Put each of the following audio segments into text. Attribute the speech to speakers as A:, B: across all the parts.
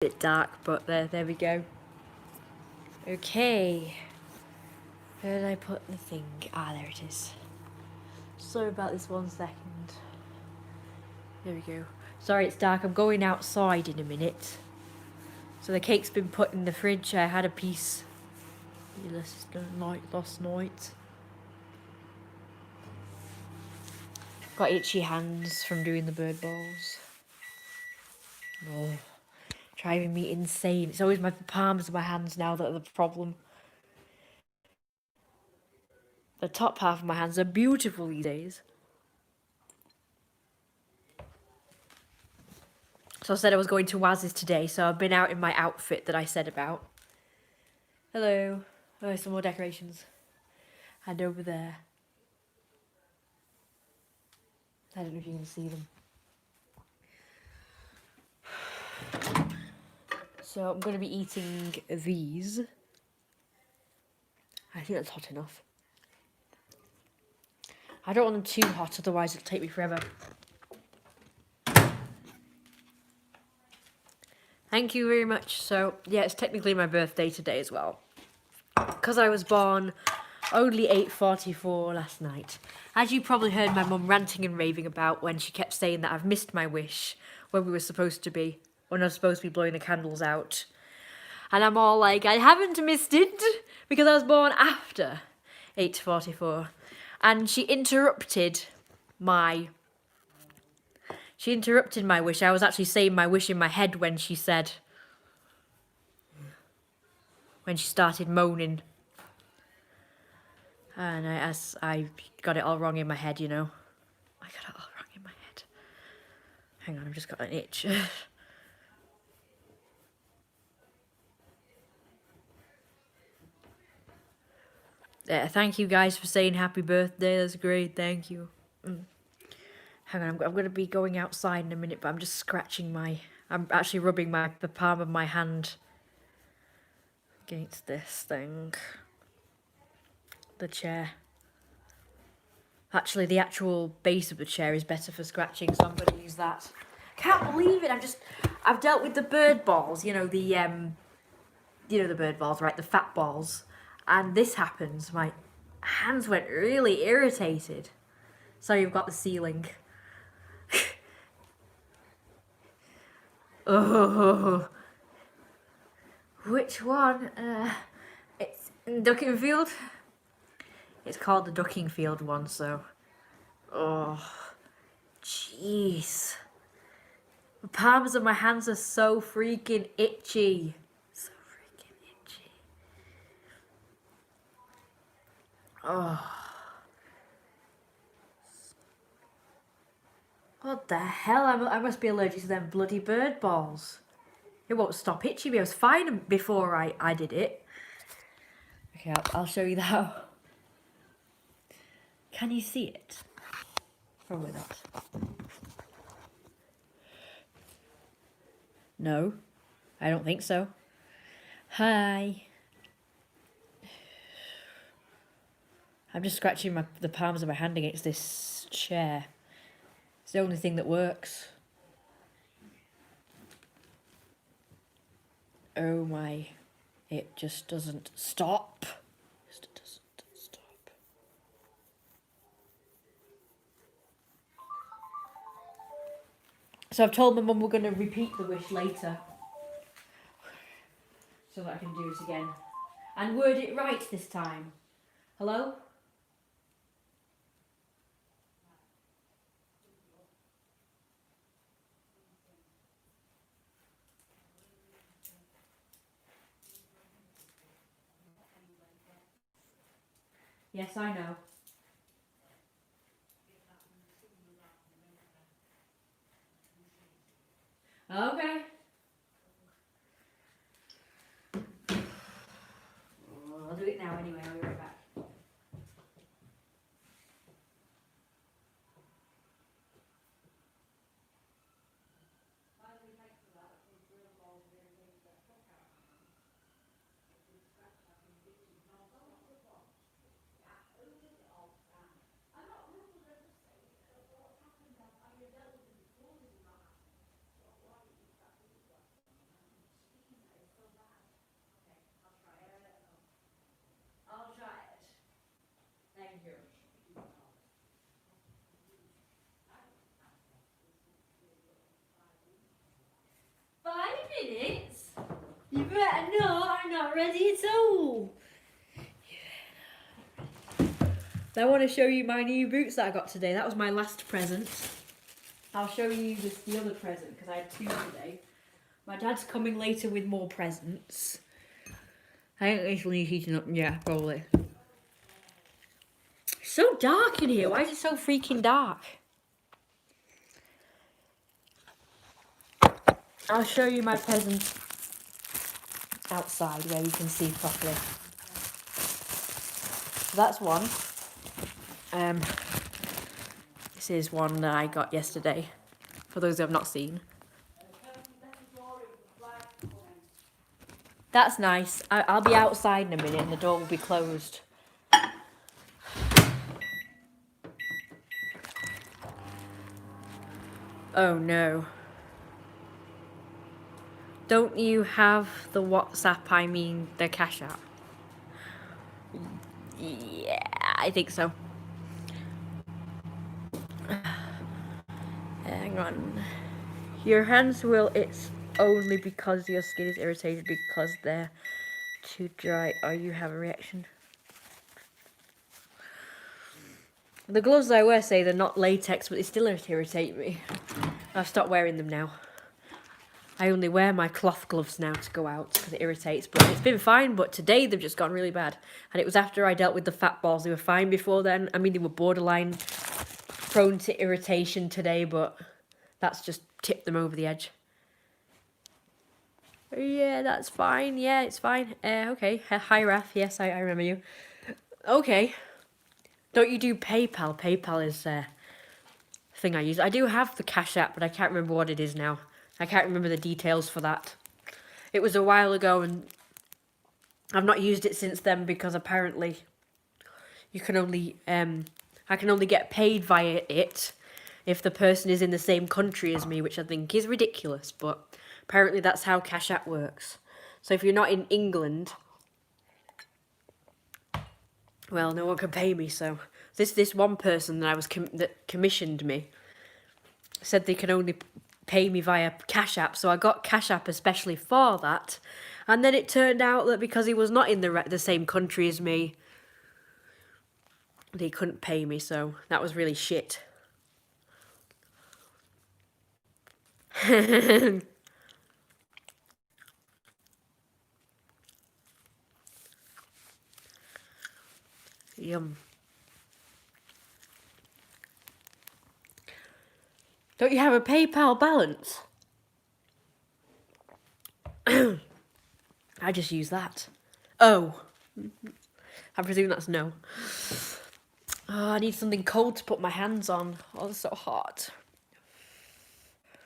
A: bit dark, but there we go. Okay. Where did I put the thing? Ah, there it is. Sorry about this 1 second. There we go. Sorry it's dark, I'm going outside in a minute. So the cake's been put in the fridge. I had a piece last night. Got itchy hands from doing the bird balls. Oh, driving me insane. It's always my palms of my hands now that are the problem. The top half of my hands are beautiful these days. So I said I was going to Waz's today, so I've been out in my outfit that I said about. Hello. Oh, some more decorations. And over there. I don't know if you can see them. So I'm going to be eating these. I think that's hot enough. I don't want them too hot, otherwise it'll take me forever. Thank you very much. So, yeah, it's technically my birthday today as well. Because I was born only 8:44 last night. As you probably heard my mum ranting and raving about when she kept saying that I've missed my wish when we were supposed to be, when I was supposed to be blowing the candles out. And I'm all like, I haven't missed it because I was born after 8:44. And she interrupted my wish. I was actually saying my wish in my head when she started moaning. And I got it all wrong in my head, you know. I got it all wrong in my head. Hang on, I've just got an itch. Yeah, thank you guys for saying happy birthday. That's great. Thank you. Hang on, I'm going to be going outside in a minute, but I'm just scratching I'm actually rubbing the palm of my hand against this thing. The chair. Actually, the actual base of the chair is better for scratching, so I'm going to use that. Can't believe it. I've dealt with the bird balls, you know, the bird balls, right? The fat balls. And this happens. My hands went really irritated. Sorry, you've got the ceiling. Oh. Which one? It's Duckingfield. It's called the Duckingfield one, so. Oh. Jeez. The palms of my hands are so freaking itchy. So freaking itchy. Oh. What the hell? I must be allergic to them bloody bird balls. It won't stop itching me. I was fine before I did it. Okay, I'll show you that. Can you see it? Probably not. No, I don't think so. Hi. I'm just scratching the palms of my hand against this chair. It's the only thing that works. Oh my, it just doesn't stop. Just doesn't stop. So I've told my mum we're going to repeat the wish later. So that I can do it again. And word it right this time. Hello? Yes, I know. Okay. I'll do it now anyway. I'll be right back. better not. I'm not ready at all. I want to show you my new boots that I got today. That was my last present. I'll show you the other present because I had 2 today. My dad's coming later with more presents. I think this one is heating up. Yeah, probably. It's so dark in here. Why is it so freaking dark? I'll show you my present outside where you can see properly. So that's one. This is one that I got yesterday, for those who have not seen. That's nice. I'll be outside in a minute and the door will be closed. Oh no. Don't you have the WhatsApp, I mean the Cash App? Yeah, I think so. Hang on. Your hands will, it's only because your skin is irritated because they're too dry. Or you have a reaction. The gloves I wear say they're not latex, but they still irritate me. I've stopped wearing them now. I only wear my cloth gloves now to go out because it irritates, but it's been fine, but today they've just gone really bad. And it was after I dealt with the fat balls. They were fine before then. I mean, they were borderline prone to irritation today, but that's just tipped them over the edge. Yeah, that's fine. Yeah, it's fine. Okay. Hi, Raf. Yes, I remember you. Okay. Don't you do PayPal? PayPal is a thing I use. I do have the Cash App, but I can't remember what it is now. I can't remember the details for that. It was a while ago and I've not used it since then because apparently you can only I can only get paid via it if the person is in the same country as me, which I think is ridiculous, but apparently that's how Cash App works. So if you're not in England, well, no one can pay me. So this one person that I was that commissioned me said they can only pay me via Cash App, so I got Cash App especially for that. And then it turned out that because he was not in the same country as me, they couldn't pay me, so that was really shit. Yum. Don't you have a PayPal balance? I just use that. Oh. I presume that's no. Oh, I need something cold to put my hands on. Oh, it's so hot.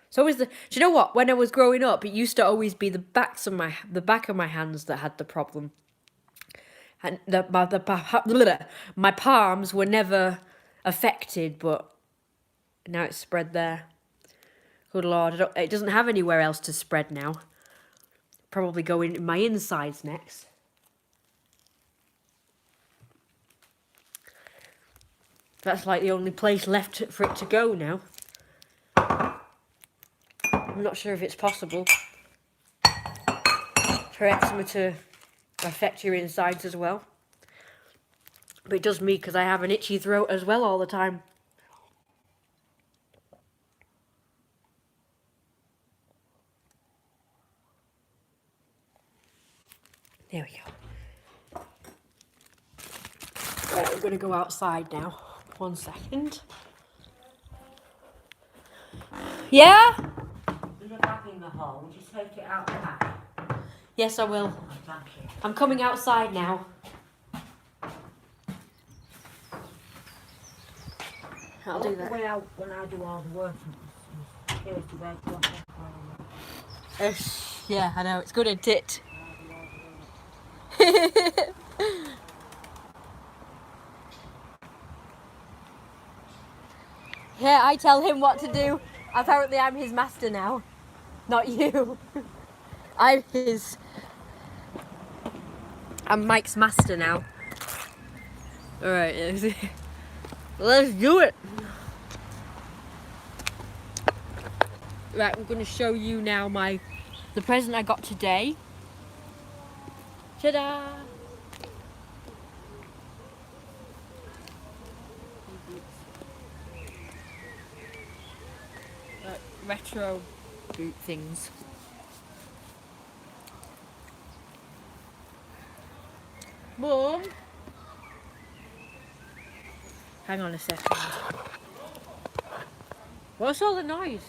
A: So is the... Do you know what? When I was growing up, it used to always be the back of my hands that had the problem. And my palms were never affected, but now it's spread there. Good Lord, it doesn't have anywhere else to spread now. Probably go in my insides next. That's like the only place left for it to go now. I'm not sure if it's possible for eczema to affect your insides as well. But it does me because I have an itchy throat as well all the time. There we go. Right, we're going to go outside now. 1 second. Yeah?
B: There's a bag in the hall. Would you take it out the back?
A: Yes, I will.
B: Oh, thank you.
A: I'm coming outside now. I'll do that.
B: When I do all the work, here's the bed.
A: Yeah, I know. It's good, isn't it? Yeah, I tell him what to do. Apparently I'm his master now. Not you. I'm Mike's master now. Alright, let's do it. Right, I'm going to show you now the present I got today. Ta-da! Retro boot things. Mum? Hang on a second. What's all the noise?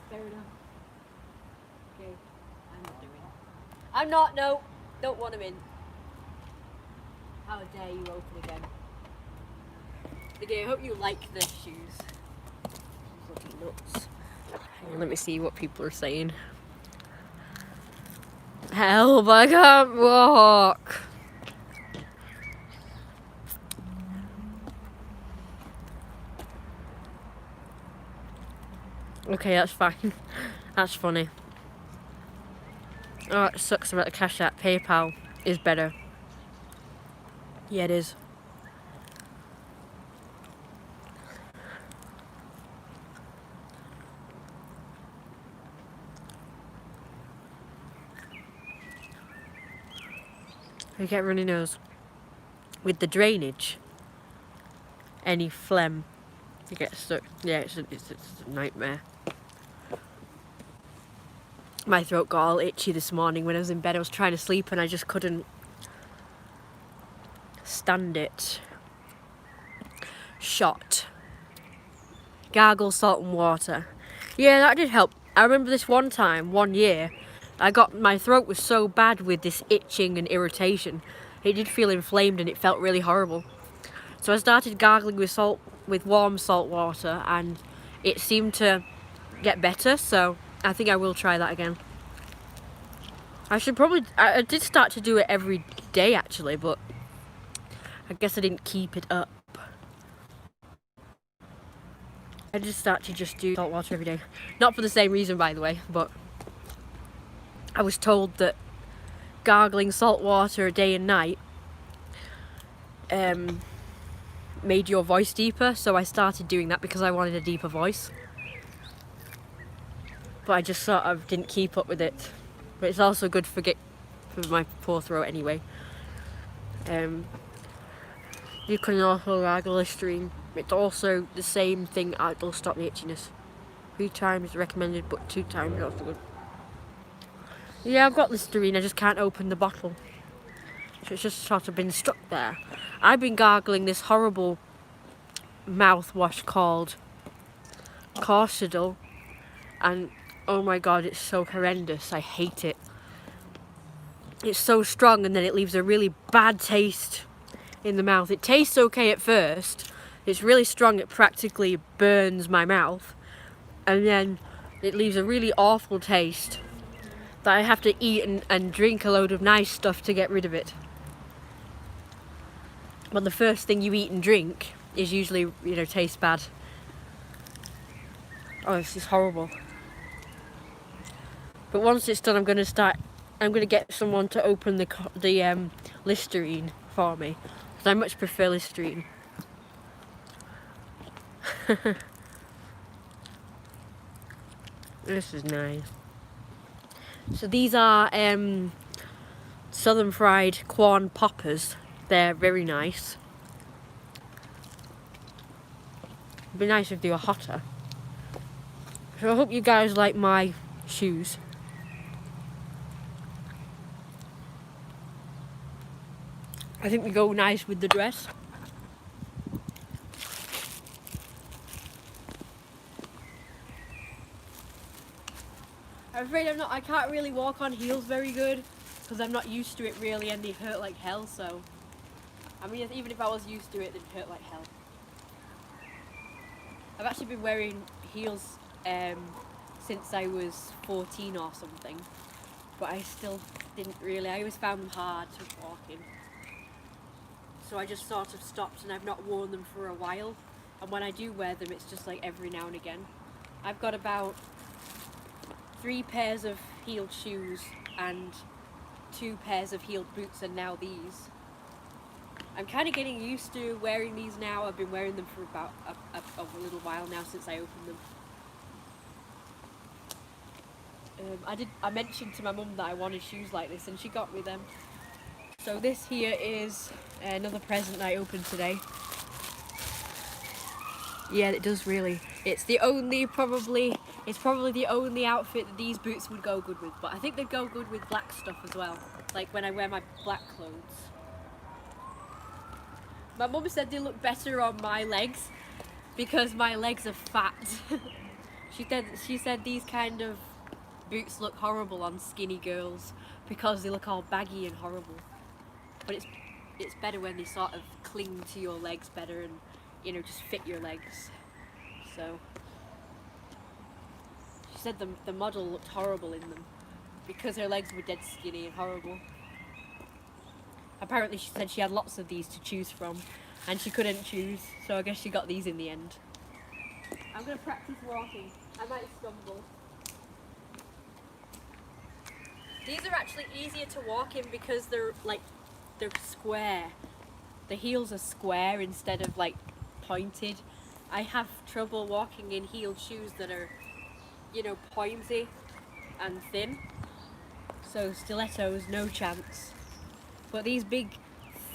A: Fair enough. Okay, I'm not doing it. I'm not, no. Don't want him in. How dare you open again. Okay, I hope you like the shoes. These looking nuts. Hang on, let me see what people are saying. Help, I can't walk. Okay, that's fine. That's funny. Oh, it sucks about the Cash App. PayPal is better. Yeah, it is. I get runny nose. With the drainage, any phlegm, you get stuck. Yeah, it's a nightmare. My throat got all itchy this morning when I was in bed. I was trying to sleep and I just couldn't stand it. Shot. Gargle salt and water. Yeah, that did help. I remember this one time, one year, my throat was so bad with this itching and irritation. It did feel inflamed and it felt really horrible. So I started gargling with warm salt water and it seemed to get better, so I think I will try that again. I did start to do it every day actually, but I guess I didn't keep it up. I did start to just do salt water every day. Not for the same reason, by the way, but I was told that gargling salt water day and night made your voice deeper, so I started doing that because I wanted a deeper voice. But I just sort of didn't keep up with it. But it's also good for my poor throat anyway. You can also gargle Listerine. It's also the same thing, it'll stop the itchiness. 3 times recommended, but 2 times is also good. Yeah, I've got Listerine, I just can't open the bottle. So it's just sort of been stuck there. I've been gargling this horrible mouthwash called Corsidol, and oh my god, it's so horrendous. I hate it. It's so strong and then it leaves a really bad taste in the mouth. It tastes okay at first. It's really strong, it practically burns my mouth. And then it leaves a really awful taste that I have to eat and drink a load of nice stuff to get rid of it. But the first thing you eat and drink is usually, tastes bad. Oh, this is horrible. But once it's done, I'm going to get someone to open the Listerine for me. Because I much prefer Listerine. This is nice. So these are southern fried corn poppers. They're very nice. It'd be nice if they were hotter. So I hope you guys like my shoes. I think they go nice with the dress. I'm afraid I can't really walk on heels very good because I'm not used to it really, and they hurt like hell, so. I mean, even if I was used to it, they'd hurt like hell. I've actually been wearing heels since I was 14 or something, but I still didn't really, I always found them hard to walk in. So I just sort of stopped, and I've not worn them for a while, and when I do wear them, it's just like every now and again. I've got about 3 pairs of heeled shoes and 2 pairs of heeled boots, and now these. I'm kind of getting used to wearing these now. I've been wearing them for about a little while now since I opened them. I mentioned to my mum that I wanted shoes like this, and she got me them. So this here is another present I opened today. Yeah, it does really. It's probably the only outfit that these boots would go good with, but I think they'd go good with black stuff as well, like when I wear my black clothes. My mum said they look better on my legs because my legs are fat. She said these kind of boots look horrible on skinny girls because they look all baggy and horrible. But it's better when they sort of cling to your legs better and, you know, just fit your legs. So she said the model looked horrible in them because her legs were dead skinny and horrible. Apparently she said she had lots of these to choose from and she couldn't choose, so I guess she got these in the end. I'm going to practice walking. I might stumble. These are actually easier to walk in because they're square. The heels are square instead of like pointed. I have trouble walking in heeled shoes that are, you know, pointy and thin. So stilettos, no chance. But these big,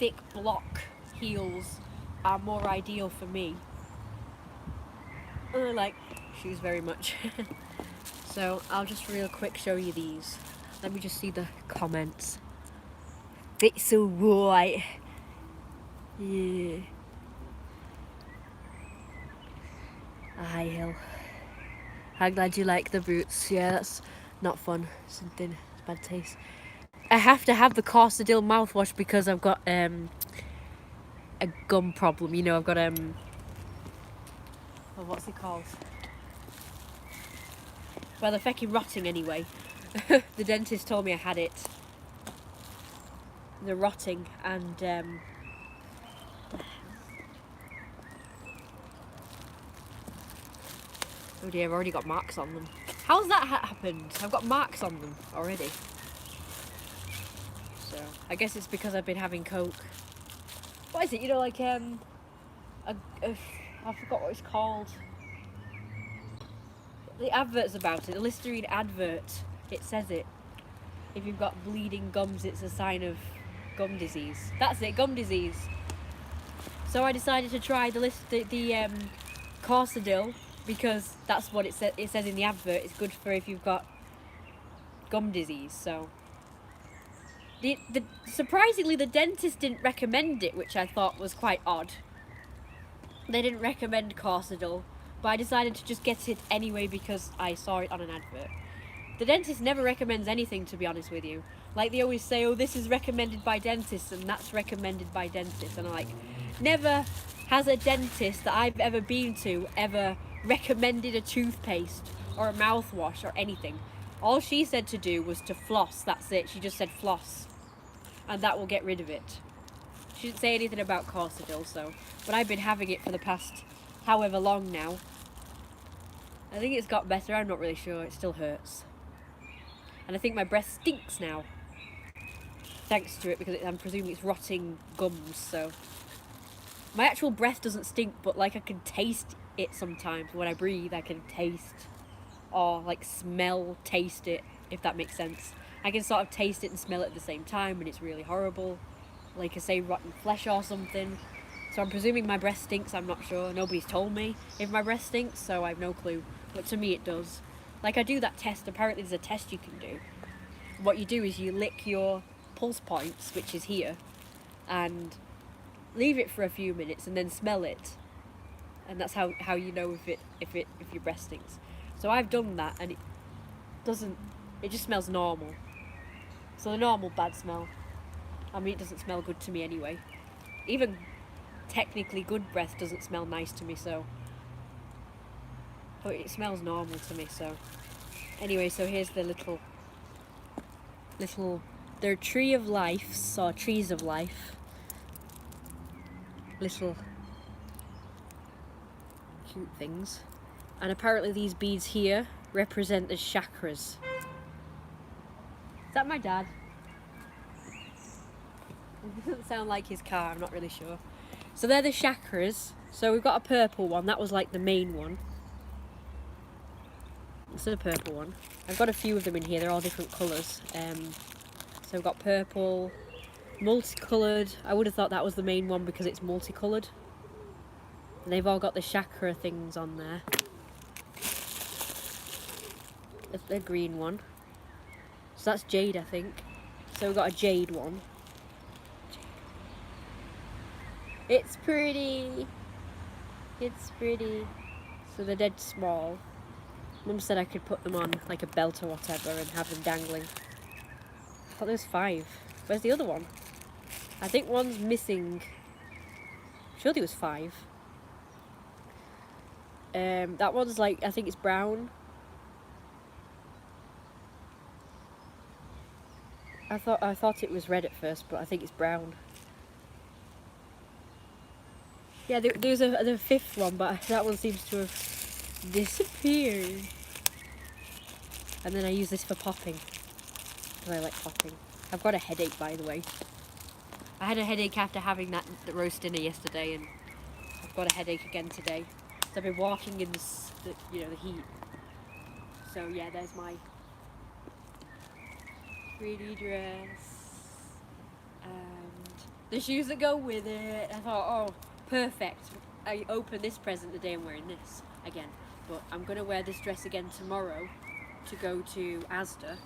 A: thick block heels are more ideal for me. I like shoes very much. So I'll just real quick show you these. Let me just see the comments. It's so white. Yeah. Hi, Hill. I'm glad you like the boots. Yeah, that's not fun. Something bad taste. I have to have the Corsadil mouthwash because I've got a gum problem. You know, I've got oh, what's it called? Well, they're fucking rotting anyway. The dentist told me I had it. They're rotting and oh dear, I've already got marks on them. How's that happened? I've got marks on them already. So I guess it's because I've been having Coke. What is it? You know, like I forgot what it's called. The advert's about it. The Listerine advert. It says it. If you've got bleeding gums, it's a sign of gum disease. That's it, gum disease. So I decided to try the Corsadil because that's what it says in the advert. It's good for if you've got gum disease. So surprisingly, the dentist didn't recommend it, which I thought was quite odd. They didn't recommend Corsadil, but I decided to just get it anyway because I saw it on an advert. The dentist never recommends anything, to be honest with you. Like, they always say, oh, this is recommended by dentists and that's recommended by dentists. And I'm like, never has a dentist that I've ever been to ever recommended a toothpaste or a mouthwash or anything. All she said to do was to floss. That's it. She just said floss. And that will get rid of it. She didn't say anything about Corsadil, so. But I've been having it for the past however long now. I think it's got better. I'm not really sure. It still hurts. And I think my breath stinks now. Thanks to it, because I'm presuming it's rotting gums, so. My actual breath doesn't stink, but like I can taste it sometimes. When I breathe, I can taste or like smell, taste it, if that makes sense. I can sort of taste it and smell it at the same time, and it's really horrible. Like I say, rotten flesh or something. So I'm presuming my breast stinks, I'm not sure. Nobody's told me if my breast stinks, so I have no clue. But to me it does. Like, I do that test, apparently there's a test you can do. What you do is you lick your pulse points, which is here, and leave it for a few minutes and then smell it. And that's how you know if your breast stinks. So I've done that, and it just smells normal. So the normal bad smell. I mean, it doesn't smell good to me anyway. Even technically good breath doesn't smell nice to me, so. But it smells normal to me, so. Anyway, so here's the little, they're tree of life, or trees of life. Little cute things. And apparently these beads here represent the chakras. Is that my dad? It doesn't sound like his car, I'm not really sure. So they're the chakras. So we've got a purple one, that was like the main one. This is a purple one. I've got a few of them in here, they're all different colours. So we've got purple, multicoloured. I would have thought that was the main one because it's multicoloured. And they've all got the chakra things on there. The green one. So that's jade, I think. So we've got a jade one. It's pretty. It's pretty. So they're dead small. Mum said I could put them on like a belt or whatever and have them dangling. I thought there was 5. Where's the other one? I think one's missing. I'm sure there was 5. That one's like, I think it's brown. I thought it was red at first, but I think it's brown. Yeah, there's the 5th one, but that one seems to have disappeared. And then I use this for popping, because I like popping. I've got a headache, by the way. I had a headache after having that roast dinner yesterday, and I've got a headache again today. So I've been walking in the heat. So yeah, there's my pretty dress and the shoes that go with it. I thought, oh, perfect. I opened this present the day I'm wearing this again, but I'm gonna wear this dress again tomorrow to go to Asda,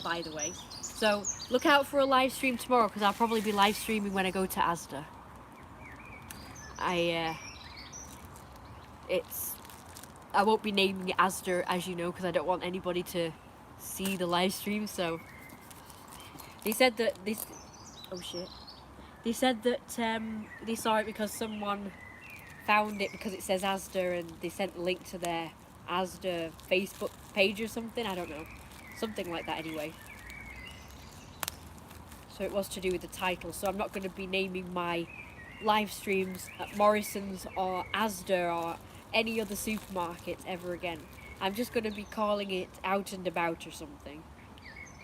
A: by the way. So look out for a live stream tomorrow, because I'll probably be live streaming when I go to Asda. I won't be naming it Asda, as you know, because I don't want anybody to see the live stream. So they said that this, oh shit, they said that they saw it because someone found it because it says Asda, and they sent a link to their Asda Facebook page or something. I don't know, something like that anyway. So it was to do with the title. So I'm not going to be naming my live streams at Morrison's or Asda or any other supermarkets ever again. I'm just going to be calling it Out and About or something,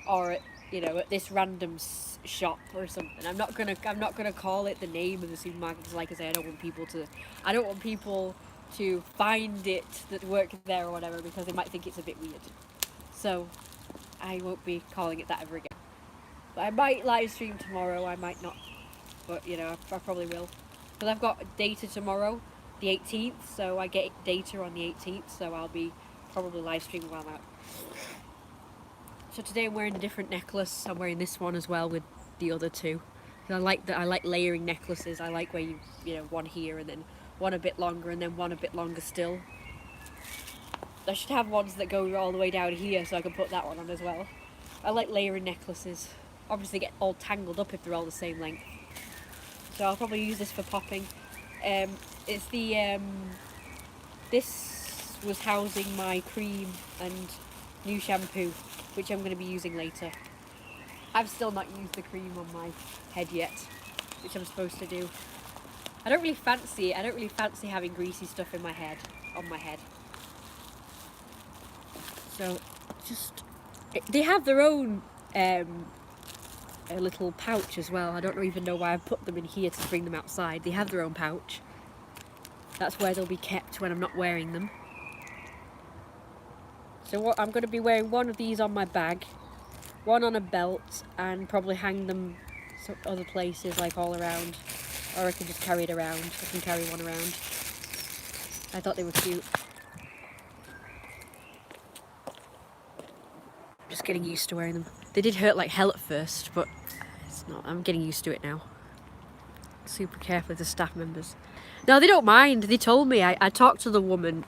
A: or at this random shop or something. I'm not gonna call it the name of the supermarket, because like I say, I don't want people to find it that work there or whatever, because they might think it's a bit weird. So I won't be calling it that ever again. But I might live stream tomorrow, I might not, but I probably will, because I've got data tomorrow, the 18th, so I get data on the 18th, so I'll be probably live streaming while I'm out. So today I'm wearing a different necklace. I'm wearing this one as well with the other two. I like layering necklaces. I like where you one here and then one a bit longer and then one a bit longer still. I should have ones that go all the way down here so I can put that one on as well. I like layering necklaces. Obviously get all tangled up if they're all the same length. So I'll probably use this for popping. It's the this was housing my cream and new shampoo, which I'm going to be using later. I've still not used the cream on my head yet, which I'm supposed to do. I don't really fancy it. I don't really fancy having greasy stuff in my head, on my head. So, they have their own a little pouch as well. I don't even know why I've put them in here to bring them outside. They have their own pouch. That's where they'll be kept when I'm not wearing them. So I'm going to be wearing one of these on my bag, one on a belt and probably hang them other places, like all around. Or I can just carry it around. I can carry one around. I thought they were cute. Just getting used to wearing them. They did hurt like hell at first, but it's not. I'm getting used to it now. Super careful with the staff members. No, they don't mind. They told me. I talked to the woman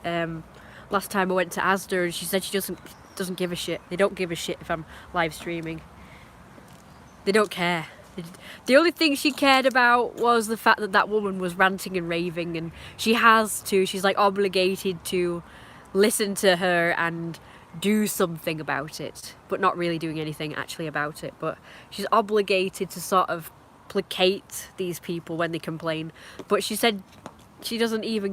A: last time I went to Asda, and she said she doesn't give a shit. They don't give a shit if I'm live streaming. They don't care. The only thing she cared about was the fact that that woman was ranting and raving, and she's like obligated to listen to her and do something about it, but not really doing anything actually about it. But she's obligated to sort of placate these people when they complain. But she said she doesn't give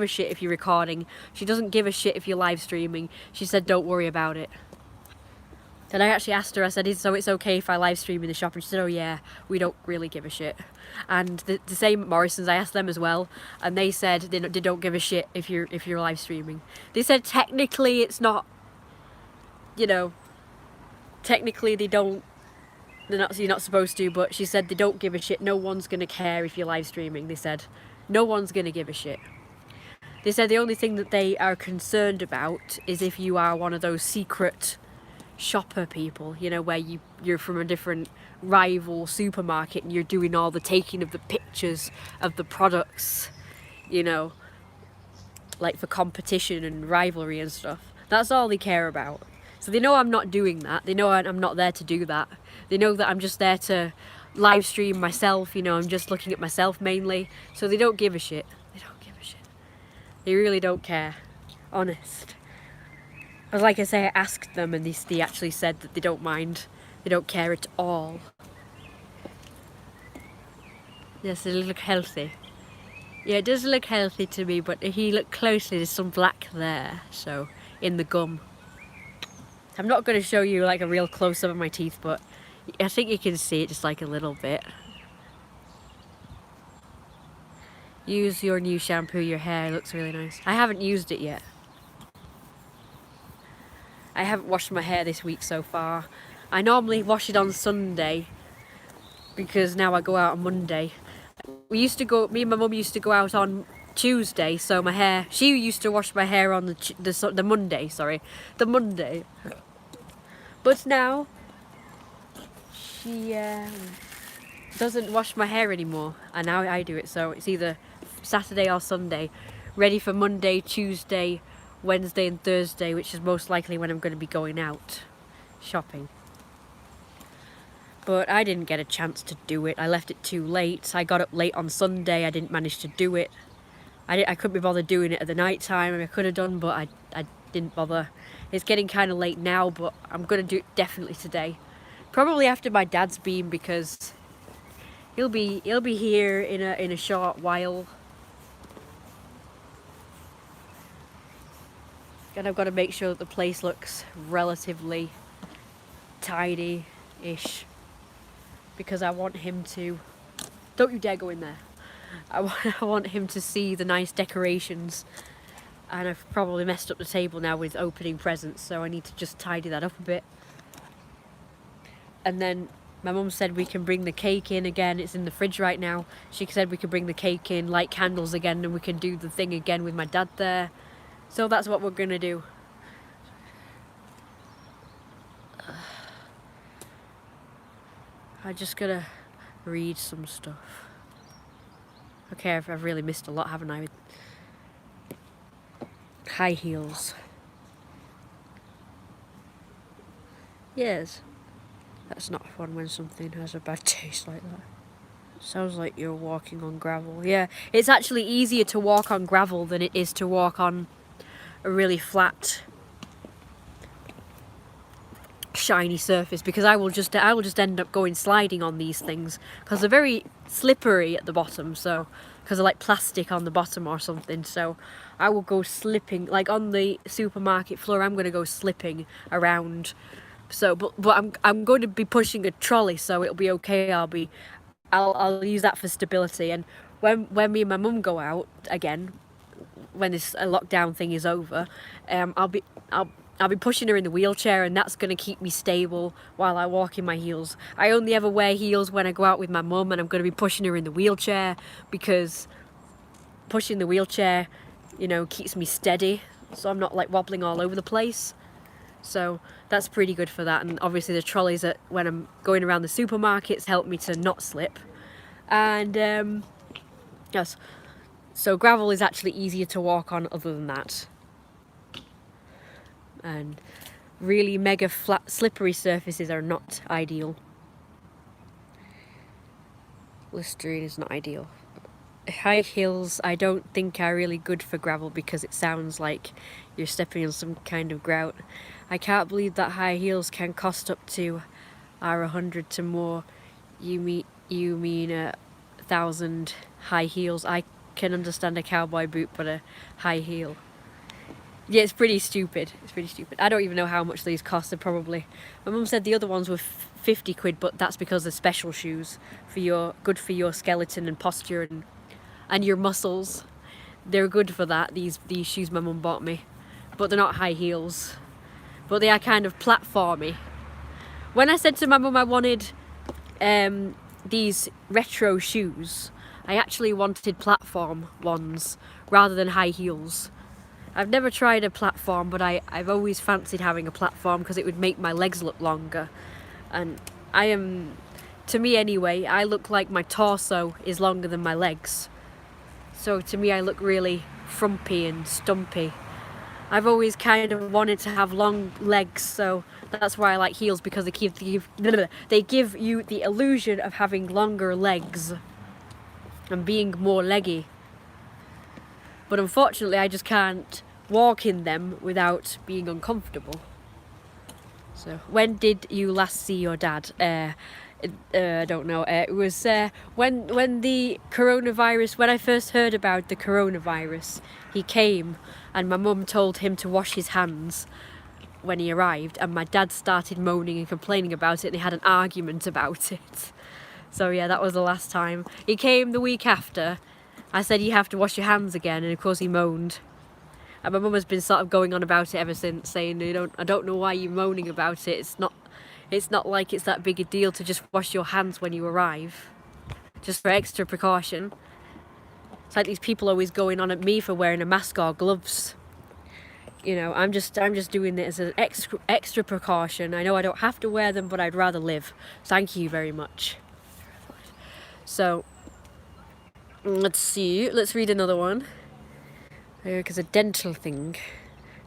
A: a shit if you're recording. She doesn't give a shit if you're live streaming. She said don't worry about it. And I actually asked her, I said, so it's okay if I live stream in the shop? And she said, oh yeah, we don't really give a shit. And the same at Morrison's, I asked them as well, and they said they don't give a shit if you're live streaming. They said technically it's not, you know, technically you're not supposed to, but she said they don't give a shit. No one's gonna care if you're live streaming. They said no one's gonna give a shit. They said the only thing that they are concerned about is if you are one of those secret shopper people, you know, where you're from a different rival supermarket and you're doing all the taking of the pictures of the products, you know, like for competition and rivalry and stuff. That's all they care about. So they know I'm not doing that. They know I'm not there to do that. They know that I'm just there to live stream myself, you know, I'm just looking at myself mainly. So they don't give a shit. They don't give a shit. They really don't care. Honest. But like I say, I asked them and they actually said that they don't mind. They don't care at all. Yes, they look healthy. Yeah, it does look healthy to me, but if you look closely, there's some black there, so, in the gum. I'm not going to show you like a real close-up of my teeth, but I think you can see it just like a little bit. Use your new shampoo, your hair looks really nice. I haven't used it yet. I haven't washed my hair this week so far. I normally wash it on Sunday because now I go out on Monday. Me and my mum used to go out on Tuesday, so she used to wash my hair on the Monday. But now she doesn't wash my hair anymore, and now I do it, so it's either Saturday or Sunday, ready for Monday, Tuesday, Wednesday and Thursday, which is most likely when I'm going to be going out shopping. But I didn't get a chance to do it. I left it too late. I got up late on Sunday. I didn't manage to do it. I couldn't be bothered doing it at the night time. I could have done, but I didn't bother. It's getting kind of late now, but I'm going to do it definitely today. Probably after my dad's been, because he'll be here in a short while. And I've got to make sure that the place looks relatively tidy-ish, because I want him to... Don't you dare go in there. I want him to see the nice decorations, and I've probably messed up the table now with opening presents, so I need to just tidy that up a bit. And then my mum said we can bring the cake in again. It's in the fridge right now. She said we could bring the cake in, light candles again, and we can do the thing again with my dad there. So that's what we're gonna do. I just gotta read some stuff. Okay, I've really missed a lot, haven't I? With high heels. Yes. That's not fun when something has a bad taste like that. Sounds like you're walking on gravel. Yeah, it's actually easier to walk on gravel than it is to walk on a really flat, shiny surface, because I will just end up going sliding on these things because they're very slippery at the bottom, so because they're like plastic on the bottom or something, so I will go slipping, like on the supermarket floor. I'm going to go slipping around, so but I'm going to be pushing a trolley, so it'll be okay. I'll use that for stability. And when me and my mum go out again, when this lockdown thing is over, I'll I'll be pushing her in the wheelchair, and that's going to keep me stable while I walk in my heels. I only ever wear heels when I go out with my mum, and I'm going to be pushing her in the wheelchair because pushing the wheelchair, you know, keeps me steady, so I'm not like wobbling all over the place. So that's pretty good for that. And obviously the trolleys when I'm going around the supermarkets help me to not slip. And yes, so gravel is actually easier to walk on other than that. And really mega flat slippery surfaces are not ideal. Listerine is not ideal. High heels I don't think are really good for gravel because it sounds like you're stepping on some kind of grout. I can't believe that high heels can cost up to R100 to more. You mean 1,000 high heels. I can understand a cowboy boot, but a high heel. Yeah, it's pretty stupid. It's pretty stupid. I don't even know how much these cost. They're probably... My mum said the other ones were 50 quid, but that's because they're special shoes good for your skeleton and posture and your muscles. They're good for that, these shoes my mum bought me. But they're not high heels. But they are kind of platformy. When I said to my mum I wanted these retro shoes, I actually wanted platform ones rather than high heels. I've never tried a platform, but I've always fancied having a platform because it would make my legs look longer. And to me anyway, I look like my torso is longer than my legs. So to me I look really frumpy and stumpy. I've always kind of wanted to have long legs, so that's why I like heels, because they give you the illusion of having longer legs and being more leggy. But unfortunately I just can't walk in them without being uncomfortable. So when did you last see your dad? I don't know. It was when the coronavirus, when I first heard about the coronavirus, he came and my mum told him to wash his hands when he arrived, and my dad started moaning and complaining about it, and they had an argument about it. So yeah, that was the last time. He came the week after. I said, you have to wash your hands again, and of course he moaned. And my mum has been sort of going on about it ever since, saying, I don't know why you're moaning about it. It's not like it's that big a deal to just wash your hands when you arrive, just for extra precaution. It's like these people always going on at me for wearing a mask or gloves. You know, I'm just doing it as an extra precaution. I know I don't have to wear them, but I'd rather live. Thank you very much. So, let's see. Let's read another one. Because a dental thing.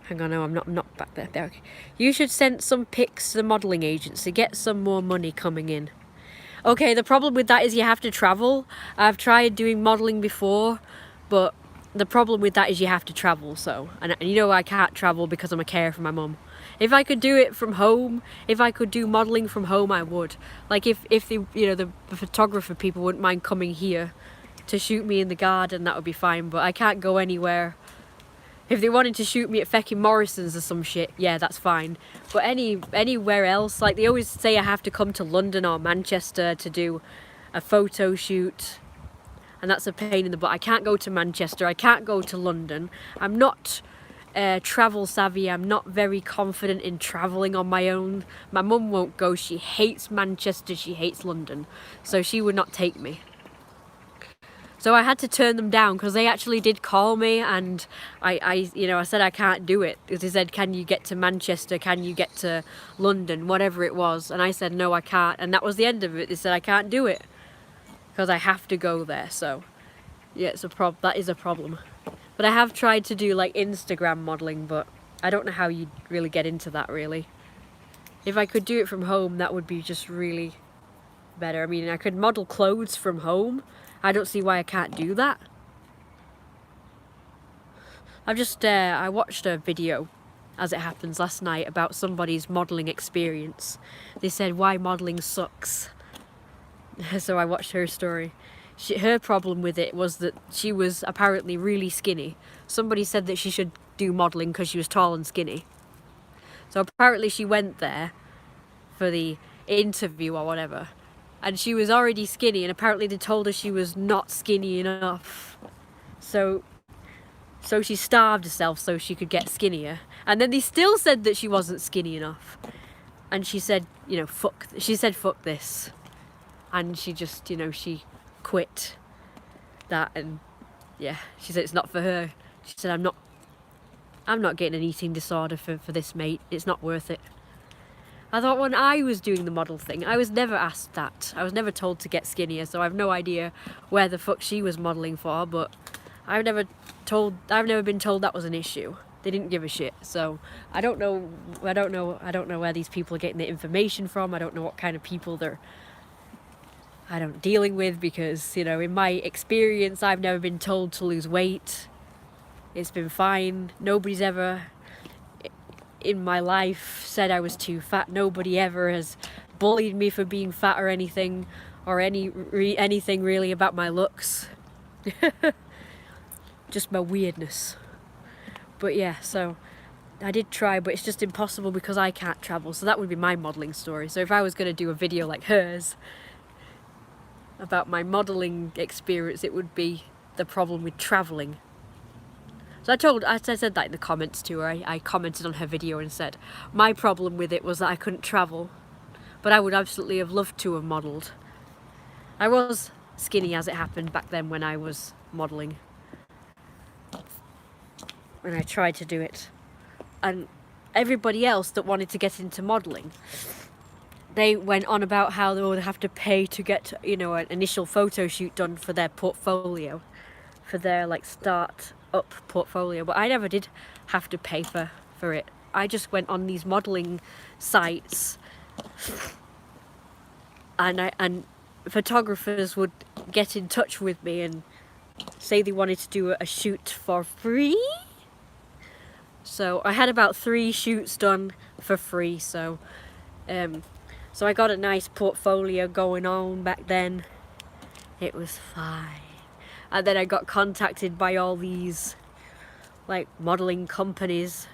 A: Hang on, no, I'm not back there. Okay. You should send some pics to the modelling agency. Get some more money coming in. Okay, the problem with that is you have to travel. I've tried doing modelling before, but the problem with that is you have to travel. So, and you know I can't travel because I'm a carer for my mum. If I could do it from home, if I could do modelling from home, I would. Like if the photographer people wouldn't mind coming here to shoot me in the garden, that would be fine. But I can't go anywhere. If they wanted to shoot me at feckin' Morrison's or some shit, yeah, that's fine. But anywhere else, like they always say I have to come to London or Manchester to do a photo shoot. And that's a pain in the butt. I can't go to Manchester, I can't go to London. I'm not travel savvy, I'm not very confident in travelling on my own. My mum won't go, she hates Manchester, she hates London. So she would not take me. So I had to turn them down because they actually did call me, and I said I can't do it. They said, can you get to Manchester? Can you get to London? Whatever it was. And I said, no, I can't. And that was the end of it. They said, I can't do it because I have to go there. So yeah, that is a problem. But I have tried to do like Instagram modelling, but I don't know how you'd really get into that really. If I could do it from home, that would be just really better. I mean, I could model clothes from home. I don't see why I can't do that. I watched a video, as it happens, last night about somebody's modelling experience. They said why modelling sucks. So I watched her story. Her problem with it was that she was apparently really skinny. Somebody said that she should do modelling because she was tall and skinny. So apparently she went there for the interview or whatever. And she was already skinny, and apparently they told her she was not skinny enough. So she starved herself so she could get skinnier. And then they still said that she wasn't skinny enough. And she said, you know, fuck this. And she just, you know, she quit that. And yeah, she said it's not for her. She said, I'm not getting an eating disorder for this, mate. It's not worth it. I thought when I was doing the model thing, I was never asked that. I was never told to get skinnier, so I have no idea where the fuck she was modelling for, but I've never been told that was an issue. They didn't give a shit. So I don't know where these people are getting the information from. I don't know what kind of people they're dealing with, because, you know, in my experience, I've never been told to lose weight. It's been fine. Nobody's ever in my life said I was too fat. Nobody ever has bullied me for being fat or anything, or anything really about my looks. Just my weirdness. But yeah, so I did try, but it's just impossible because I can't travel. So that would be my modelling story. So if I was going to do a video like hers about my modelling experience, it would be the problem with travelling. So I said that in the comments to her. I commented on her video and said my problem with it was that I couldn't travel, but I would absolutely have loved to have modelled. I was skinny as it happened back then when I was modelling, when I tried to do it. And everybody else that wanted to get into modelling, they went on about how they would have to pay to get, you know, an initial photo shoot done for their portfolio, for their like start up portfolio. But I never did have to pay for it. I just went on these modelling sites, and photographers would get in touch with me and say they wanted to do a shoot for free. So I had about 3 shoots done for free. So I got a nice portfolio going on back then. It was fine. And then I got contacted by all these like modelling companies.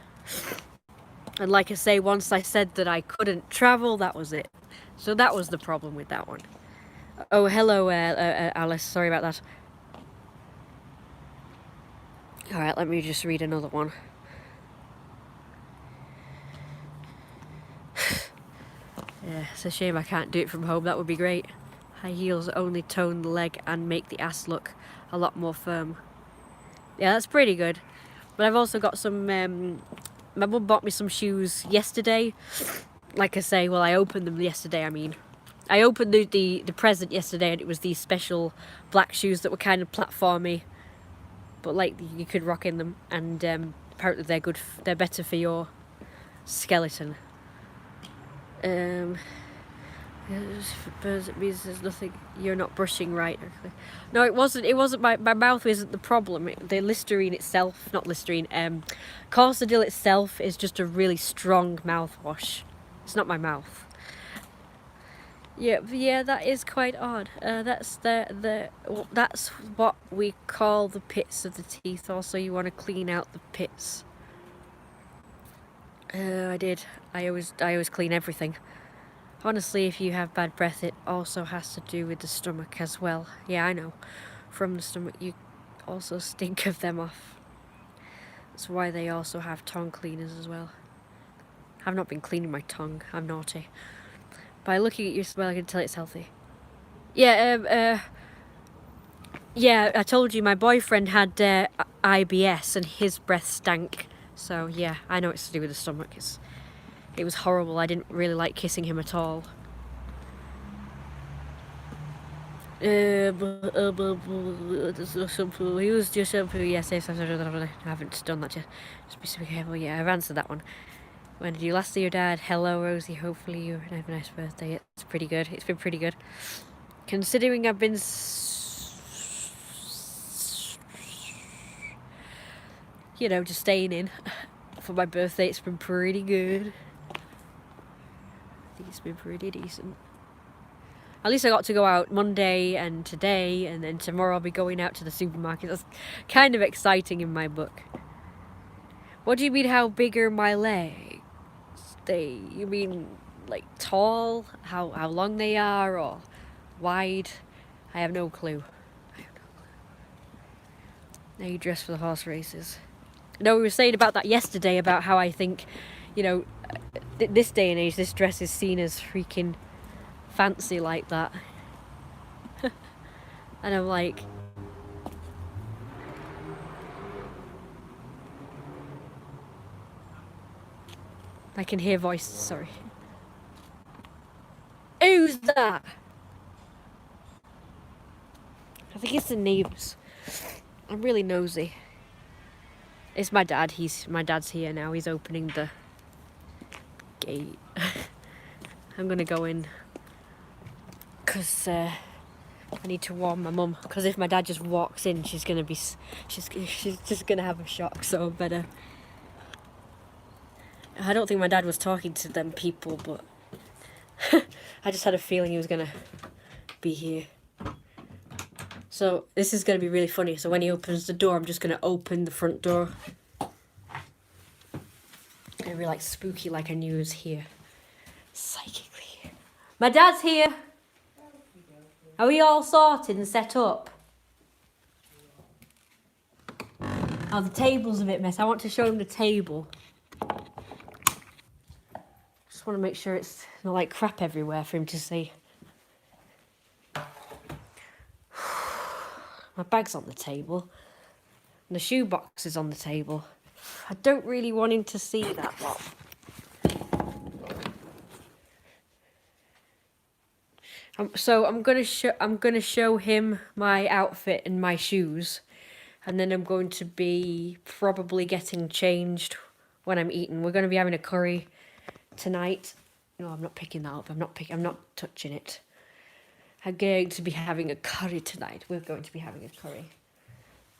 A: And like I say, once I said that I couldn't travel, that was it. So that was the problem with that one. Oh, hello, Alice. Sorry about that. Alright, let me just read another one. Yeah, it's a shame I can't do it from home. That would be great. High heels only tone the leg and make the ass look a lot more firm. Yeah, that's pretty good. But I've also got some... my mum bought me some shoes yesterday. Like I say, well, I opened them yesterday, I mean. I opened the present yesterday, and it was these special black shoes that were kind of platformy, but like you could rock in them, and apparently they're good. They're better for your skeleton. It means there's nothing. You're not brushing right. No, it wasn't. It wasn't. My mouth isn't the problem. The Listerine itself, not Listerine. Corsadil itself is just a really strong mouthwash. It's not my mouth. Yeah, that is quite odd. That's that's what we call the pits of the teeth. Also, you want to clean out the pits. I did. I always clean everything. Honestly, if you have bad breath, it also has to do with the stomach as well. Yeah, I know. From the stomach, you also stink of them off. That's why they also have tongue cleaners as well. I've not been cleaning my tongue. I'm naughty. By looking at your smell, I can tell it's healthy. Yeah, yeah, I told you my boyfriend had IBS and his breath stank. So yeah, I know it's to do with the stomach. It was horrible. I didn't really like kissing him at all. He was just shampoo. Yes, I haven't done that yet. Just be careful. Yeah, I've answered that one. When did you last see your dad? Hello, Rosie. Hopefully you have a nice birthday. It's pretty good. It's been pretty good. Considering I've been... you know, just staying in for my birthday, it's been pretty good. I think it's been pretty decent. At least I got to go out Monday and today, and then tomorrow I'll be going out to the supermarket. That's kind of exciting in my book. What do you mean, how big are my legs? You mean like tall? How long they are, or wide? I have no clue. Now you dress for the horse races. No, we were saying about that yesterday about how I think, you know, this day and age, this dress is seen as freaking fancy like that. And I'm like, I can hear voices, sorry. Who's that? I think it's the neighbours. I'm really nosy. It's my dad. My dad's here now. He's opening the gate. I'm gonna go in because I need to warn my mum. Because if my dad just walks in, she's just gonna have a shock. So I better. I don't think my dad was talking to them people, but I just had a feeling he was gonna be here. So this is gonna be really funny. So when he opens the door, I'm just gonna open the front door. It's gonna be like spooky, like I knew he was here. Psychically. My dad's here. Are we all sorted and set up? Oh, the table's a bit messy. I want to show him the table. Just want to make sure it's not like crap everywhere for him to see. My bag's on the table. And the shoebox is on the table. I don't really want him to see that lot. So I'm gonna show him my outfit and my shoes, and then I'm going to be probably getting changed when I'm eating. We're gonna be having a curry tonight. No, I'm not picking that up. I'm not touching it. I'm going to be having a curry tonight. We're going to be having a curry.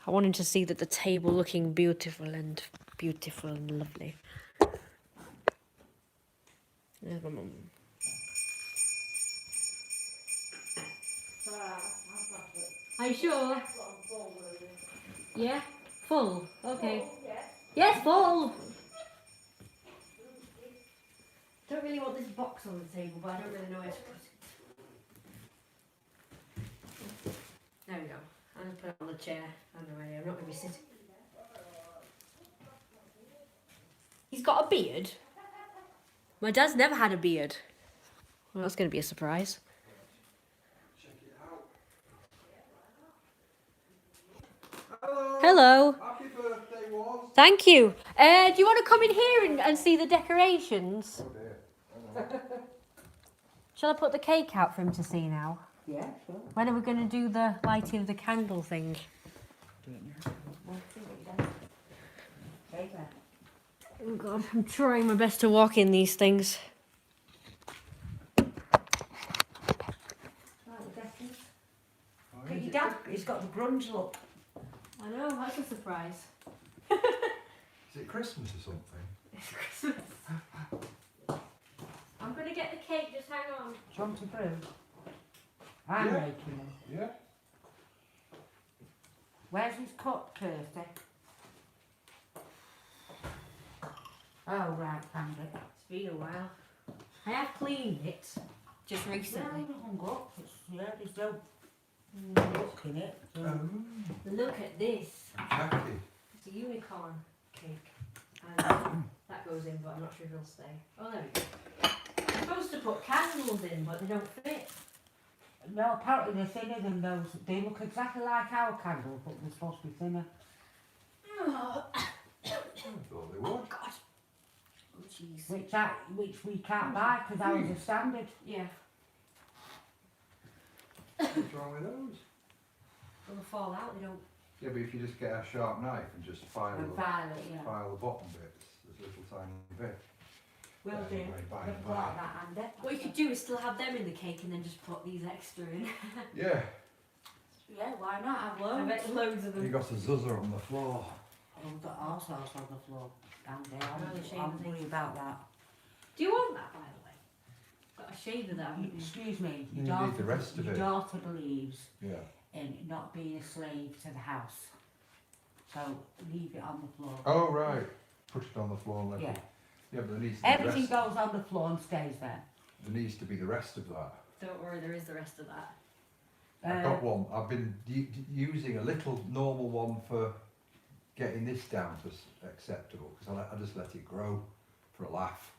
A: I want him to see that the table looking beautiful and lovely. There's my mum. Are you sure? Yeah? Full? Okay. Yes, full! Don't really want this box on the table, but I don't really know where to put it. There we go. I'm going to put it on the chair. I don't know where. I'm not going to be sitting. He's got a beard? My dad's never had a beard. Well, that's going to be a surprise. Hello.
C: Happy birthday, Waz.
A: Thank you. Do you want to come in here and see the decorations?
C: Oh dear.
A: Shall I put the cake out for him to see now?
B: Yeah, sure.
A: When are we going to do the lighting of the candle thing? Oh God, I'm trying my best to walk in these things.
B: Your dad, he's got the grunge look.
A: I know, that's a surprise.
C: Is it Christmas or something?
A: It's Christmas. I'm going to get the cake, just hang on.
B: Do you want to brew? I'm
C: Yeah.
B: making them.
C: Yeah.
B: Where's his cup, Kirsty? Oh, right, found it.
A: It's been a while. I have cleaned it just
B: Yeah,
A: recently.
B: it's hung up. Yeah, there's no look in it. So.
A: Look at this.
C: Jackie.
A: It's a unicorn cake. And that goes in, but I'm not sure if it'll stay. Oh, there we go. I'm supposed to put candles in, but they don't fit.
B: No, apparently they're thinner than those. They look exactly like our candles, but they're supposed to be thinner.
A: Oh,
C: I thought they would.
A: God. Oh, jeez.
B: Which we can't buy because ours are standard.
A: Yeah,
C: What's wrong with those?
A: they'll fall out. They don't.
C: Yeah, but if you just get a sharp knife and just file
B: And
C: the,
B: violet, yeah.
C: file the bottom bits, there's little tiny bit.
B: Will do.
C: Anyway, by
B: Look
C: and
B: like
C: by.
B: that, Andy.
A: What you could do is still have them in the cake and then just put these extra in.
C: Yeah.
B: Yeah, why not? I've
A: I
B: loads.
A: bet loads of
C: You
A: them.
C: got a zuzzer on the floor.
B: Oh, we've got all sorts on the floor. Andy,
A: Really shame
B: I'm
A: things.
B: worried about that.
A: Do you want that, by the way? Got a shade of that. haven't you?
B: Excuse me,
C: You need the rest of
B: your
C: it.
B: daughter believes
C: Yeah.
B: in not being a slave to the house. So leave it on the floor.
C: Oh right. Put it on the floor and let
B: Yeah.
C: it. Yeah, but there needs to be the
B: Everything
C: rest.
B: goes on the floor and stays there.
C: There needs to be the rest of that.
A: Don't worry, there is the rest of that.
C: I've got one. I've been using a little normal one for getting this down to acceptable because I just let it grow for a laugh.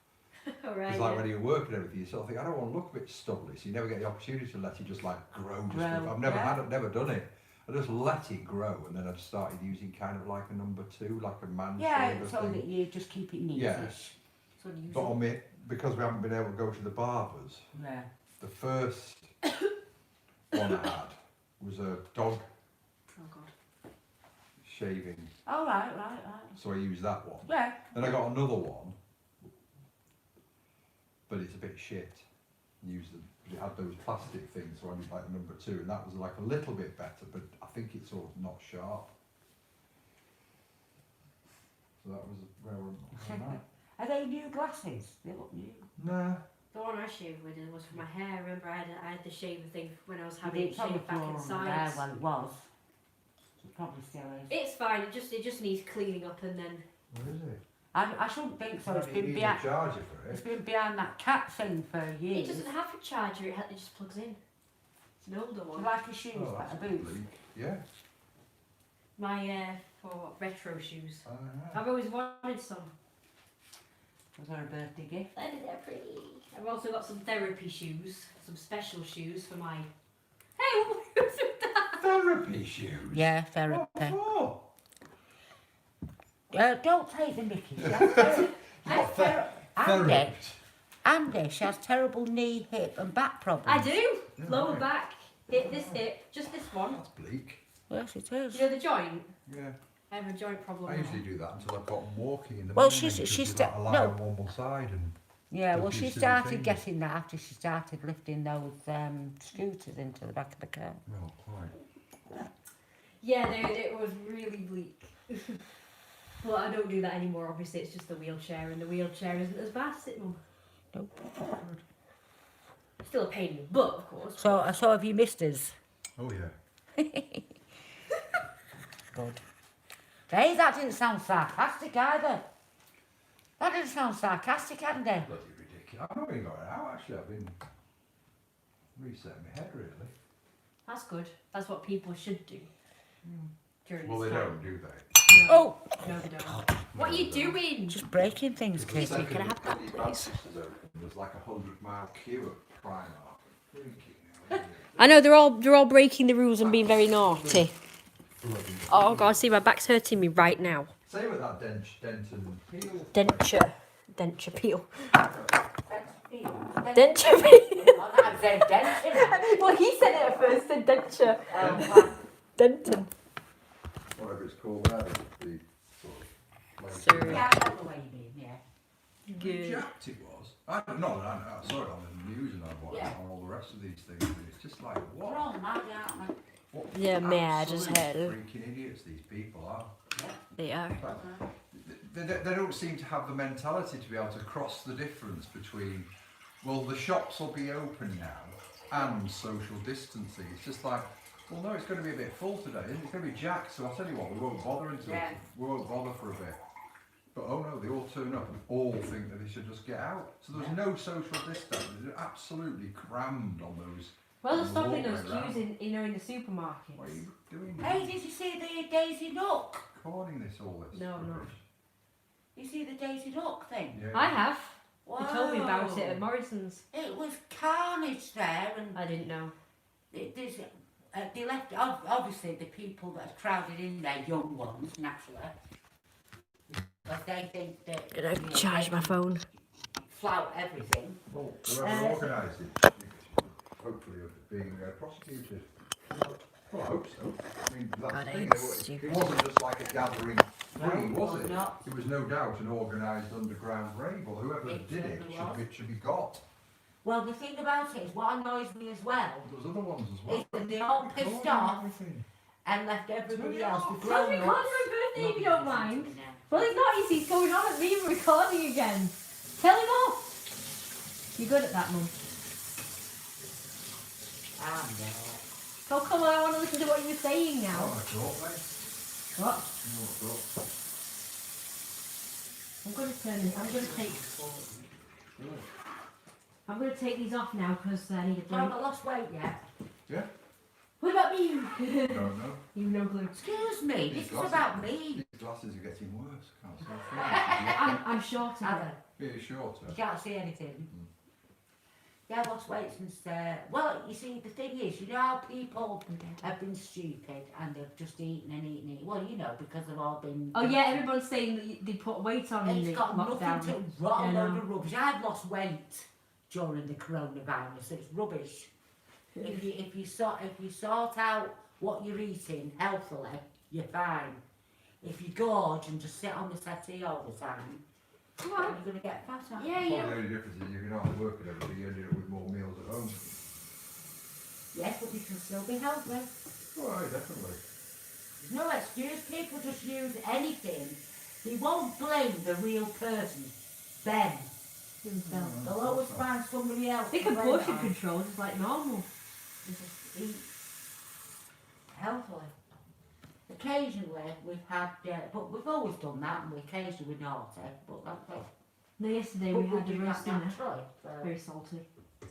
A: All right.
C: It's like when you're working and everything, you sort of think, I don't want to look a bit stubbly, so you never get the opportunity to let it just like grow. I've never done it. I just let it grow, and then I've started using kind of like a number 2, like a man shaver
B: so
C: thing.
B: that you just keep it neat.
C: Yes.
A: So you
C: But on me, because we haven't been able to go to the barbers,
B: Yeah.
C: the first one I had was a dog
A: Oh God.
C: shaving,
B: Oh, right.
C: so I used that one.
B: Yeah.
C: Then I got another one, but it's a bit shit. Used them, but it had those plastic things, so I did like the number 2, and that was like a little bit better, but I think it's sort of not sharp. So that was where I'm at.
B: Are they new glasses? They look new.
C: Nah.
A: The one I shaved with it was for my hair. Remember, I had the shaver thing when I was
B: But
A: having it
B: it's on the
A: shaved back
B: floor
A: in
B: over there.
A: sides.
B: Well, it was. It probably still is.
A: It's fine. It just needs cleaning up, and then
C: What is it?
B: I shouldn't think so. It's
C: You
B: been
C: need a
B: behind.
C: charger for
B: It's
C: it.
B: been behind that cat thing for
A: it
B: years.
A: doesn't have a charger. It just plugs in. It's an older
B: It's
A: one.
B: like a shoes,
C: Oh,
B: like a
C: that's
B: boots.
C: bleak. Yeah.
A: My for retro shoes.
C: Ah.
A: I've always wanted some.
B: Was there a birthday gift?
A: They're pretty. I've also got some therapy shoes, some special shoes for my. Hey, what was that?
C: Therapy shoes.
B: Yeah,
C: What
B: therapy.
C: for?
B: Don't take the mickey. She has ter-
C: What
B: Andy,
C: therapy?
B: Andy, she has terrible knee, hip and back problems.
A: I do.
C: Yeah,
A: Lower
C: right.
A: back. Hip, just this one.
C: That's bleak.
B: Yes, it is.
A: You know the joint?
C: Yeah.
A: I have a joint problem.
C: I
A: now.
C: usually do that until I've got walking in the
B: Well,
C: morning.
B: she's-
C: because
B: she's
C: you like
B: sta-
C: lie
B: no.
C: on one side and
B: Yeah, well,
C: Don't
B: she
C: do silly
B: started
C: things.
B: getting that after she started lifting those scooters into the back of the car.
C: well, quite.
A: Yeah, it was really bleak. Well, I don't do that anymore. Obviously, it's just the wheelchair, and the wheelchair isn't as bad, is it, Mum?
B: Nope.
A: Still a pain in the butt, of course.
B: So have you missed us?
C: Oh yeah.
B: Good. Hey, that didn't sound sarcastic either. That didn't sound sarcastic, Andy.
C: Bloody ridiculous. I've not even got it out actually. I've been resetting my head really.
A: That's good. That's what people should do during
C: Well,
A: this
C: they
A: time.
C: don't, do they?
A: No,
B: Oh,
A: no, they don't. What are you doing?
B: just breaking things,
C: The
B: Katie.
C: second
B: Can I have
C: the
B: that,
C: bloody
B: please?
C: Baptist is open, there's like a 100-mile queue at Primark. Freaking hell.
A: I know they're all breaking the rules and being very naughty.
C: Bloody
A: Oh God, see my back's hurting me right now.
C: Same with that Denton Peel.
A: Denture peel.
B: Denture.
A: Denture peel.
B: Oh, that's a denture.
A: Well, he said it at first. Said denture. Denton.
C: Whatever it's called now, the sort of.
A: Sorry.
B: Yeah, I know the way you mean, yeah.
A: Good.
C: Jacked it was. I saw it on the news and on all the rest of these things. And it's just like,
B: They're
C: what?
B: all mad, aren't they?
C: What
A: They're mad as
C: absolute
A: hell.
C: Freaking idiots these people are.
A: They are.
C: In fact, they don't seem to have the mentality to be able to cross the difference between, well, the shops will be open now and social distancing. It's just like, well, no, it's going to be a bit full today, isn't it? It's going to be jacked, so I'll tell you what, we won't bother until we won't bother for a bit. But oh no, they all turn up and all think that they should just get out. So there's no social distancing. They're absolutely crammed on those.
A: Well, they're
C: on the
A: stopping those
C: walkway around.
A: queues in the supermarkets.
C: What are you doing?
B: Hey, did you see the Daisy Duck?
C: Recording this all this.
A: No, I'm not.
C: rubbish.
B: You see the Daisy Duck thing?
C: Yeah.
A: I have.
B: Wow.
A: They told me about it at Morrison's.
B: It was carnage there, and
A: I didn't know.
B: they left. Obviously, the people that are crowded in there, young ones, naturally, but they think that
A: Did I
B: you know,
A: charge
B: they
A: my
B: can
A: phone?
B: flout everything.
C: Well, whoever organised it, hopefully of being prosecuted. Well, I hope so. I mean, that's
A: God,
C: the
A: I
C: thing.
A: hate
C: It
A: stupid.
C: wasn't just like a gathering free,
B: No,
C: was
B: it
C: it?
B: was not.
C: It was no doubt an organised underground rave. Well, whoever
B: It
C: did it
B: certainly
C: should be got.
B: Well, the thing about it is, what annoys me as well
C: There was other ones as well.
B: is that they all pissed
C: Recording
B: off
C: everything.
B: and left everybody else, the
A: Let's
B: grown
A: record
B: ups.
A: my birthday if you don't mind. Well, it's not easy. It's going on at me recording again. Tell him off. You're good at that, Mum.
B: Ah, no.
A: Oh, come on. I want to listen to what you were saying
C: Oh,
A: now.
C: I thought, mate.
A: What?
C: No, I thought.
A: I'm going to turn this. I'm going to take these off now because I need a
B: So I've
A: break.
B: not lost weight yet.
C: Yeah?
A: What about you?
C: Don't know.
A: You no glue.
B: Excuse me, this is about me.
C: Glasses are getting worse. I can't see a thing.
A: I'm shorter.
B: Alan,
C: Yeah, you're shorter.
B: you can't see anything. Yeah, I lost weight since, well, you see, the thing is, you know how people have been stupid and they've just eaten and eaten and eaten? Well, you know, because they've all been...
A: Oh yeah, everyone's saying that they put weight on in
B: It's
A: the
B: got
A: lockdown.
B: nothing to rot a
A: Yeah,
B: load
A: no.
B: of rubbish. I've lost weight during the coronavirus. It's rubbish. If you sort out what you're eating healthily, you're fine. If you gorge and just sit on the settee all the time, then you're going to get fat. aren't you?
A: Yeah,
C: Well,
A: yeah.
C: the only difference is you can hardly work it every day, you end up with more meals at home.
B: Yes, but you can still be healthy.
C: Oh, aye, definitely.
B: There's no excuse. People just use anything. They won't blame the real person, them.
A: Themselves.
B: They'll always find somebody else.
A: I think
B: to blame it
A: abortion
B: on.
A: control is like normal.
B: You just eat healthily. Occasionally we've had, but we've always done that, and we occasionally we're naughty, but that's it.
A: No, yesterday
B: But
A: we had
B: do
A: a
B: that
A: roast dinner.
B: naturally, so.
A: Very salty.
C: Good.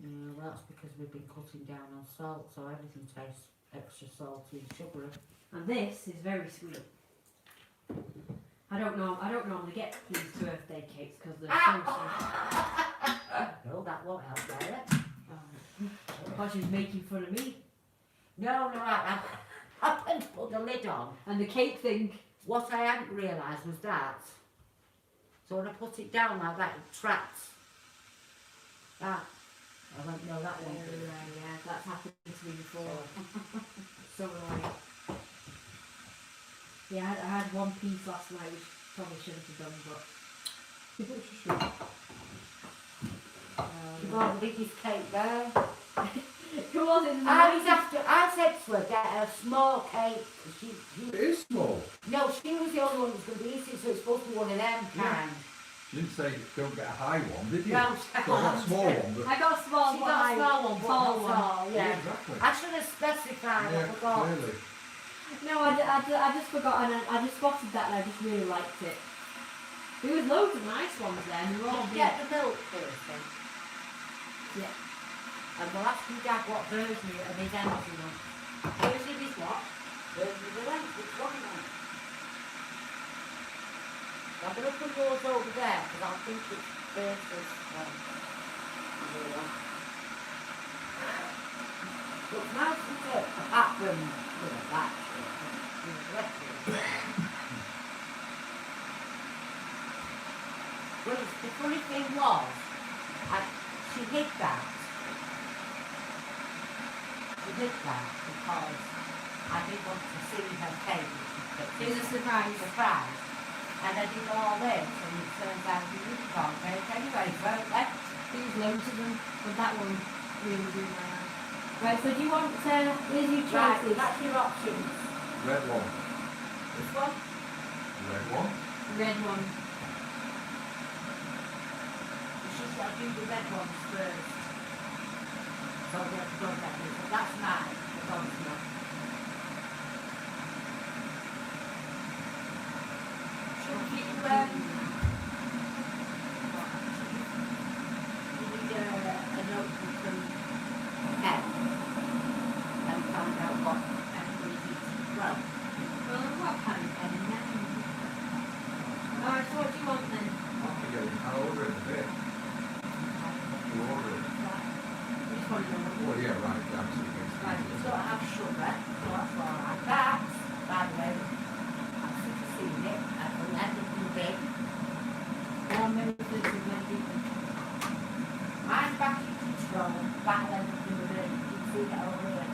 B: Yeah, well, that's because we've been cutting down on salt, so everything tastes extra salty and sugary.
A: And this is very sweet. I don't normally get these birthday cakes because they're so sweet.
B: No, that won't help, will it?
A: I thought she was making fun of me.
B: No, I happened to put the lid on.
A: And the cake thing.
B: What I hadn't realised was that. So when I put it down like that, it trapped that. I went, no, that won't do.
A: Yeah, that's happened to me before. So annoying. Yeah, I had one piece last night, which probably shouldn't have done, but.
B: She bought the biggest cake there.
A: Who was it?
B: I said to her, get her a small cake.
C: It is small.
B: No, she was the only one who was going to be eating, so it's supposed to be one of them kind.
C: You didn't say don't get a high one, did you?
B: No,
C: So I got a small one, but...
A: I got a small
B: She
A: one.
B: got a small one, but
A: tall
B: not
A: one.
B: tall, yeah.
C: exactly.
B: I should have specified, I
C: Yeah,
B: forgot.
C: clearly.
A: No, I just forgot and I just spotted that and I just really liked it. There was loads of nice ones there and they were all
B: Get the milk first then.
A: Yeah.
B: And we'll ask you Dad what version of his energy on. Version of his what? Version of the length, which one is on? I'm going to put yours over there, because I think it's versus, Looks nice, isn't it? Apart from, that shit. Well, the funny thing was, she hid that. She did that because I didn't want to see her cake.
A: It was a surprise.
B: Surprise. And I did all this, and it turns out the unicorn cake anyway, so
A: There was loads of them, but that one really blew my eye. Right, so do you want, here's your
B: right,
A: choices.
B: that's your options.
C: Red one.
B: This one?
C: Red one.
A: Red one.
B: It's just I do the red ones first. So I don't get this. But that's mine. The one's not. Should you, you need a notebook and pen and find out what everybody's eating. Well,
A: Well, I've got a pen and pen in there. Alright, so what do you want then?
C: I'll order it in a bit. You order it.
A: Which one do you want?
C: Well, yeah, right, that's it.
B: right, you don't have sugar, so that's all right. That, by the way, I've seen it at the end of the day.
A: One minute, 30 minutes.
B: I'm back in control, back end of the day. You can see it over here.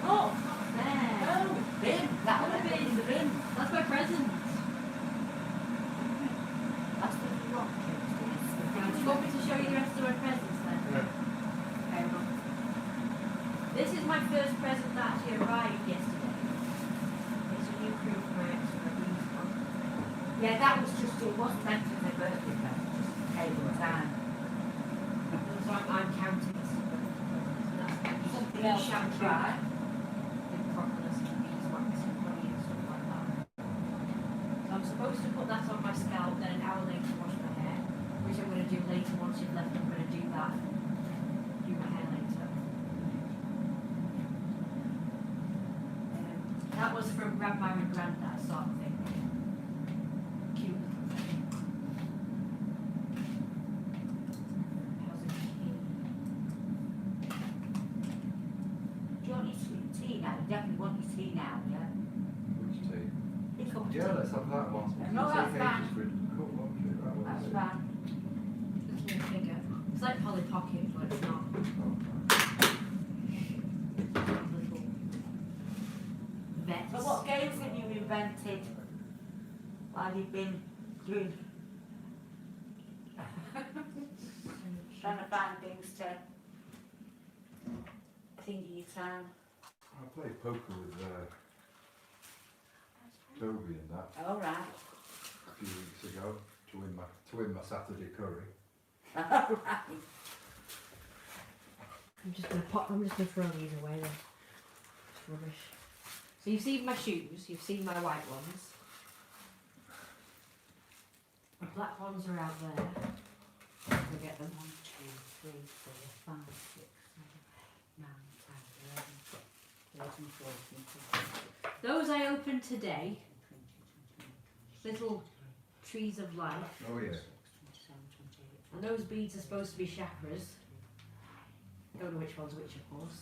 B: Oh,
A: There.
B: no, bin, that
A: What a
B: one
A: bin.
B: in the bin.
A: That's my present.
B: That's what you want, kids.
A: Right, do you want me to show you the rest of my presents then? Okay, well. This is my first present that actually arrived yesterday. It's a new proof of my extra used one.
B: Yeah, that was just, it wasn't meant to be a birthday present, just came in time.
A: So I'm counting this. That's
B: Something else to try.
A: Propolis and beeswax and honey and stuff like that. So I'm supposed to put that on my scalp, then an hour later wash my hair, which I'm going to do later once you've left. I'm going to do that. Do my hair later. 'Cause
C: Yeah, let's have that one.
B: No, that's
C: Take
B: fine.
C: ages for it to cook, won't it? That
B: That's
C: one's
B: fine.
A: Little figure. It's like Polly Pocket, but it's not. Little vets.
B: So what games have you invented while you've been doing trying to find things to think of your time?
C: I played poker with Toby and that
B: All right.
C: a few weeks ago to win my Saturday curry.
B: All right.
A: I'm just gonna throw these away then. It's rubbish. So you've seen my shoes, you've seen my white ones. The black ones are out there. I'll get them.
B: 1, 2, 3, 4, 5, 6, 7, 8, 9, 10, 11, 13, 14, 15,
A: Those I opened today.
B: 20,
A: Little trees of life.
C: Oh yeah.
B: 27, 28,
A: And those beads are supposed to be chakras. Don't know which one's which, of course.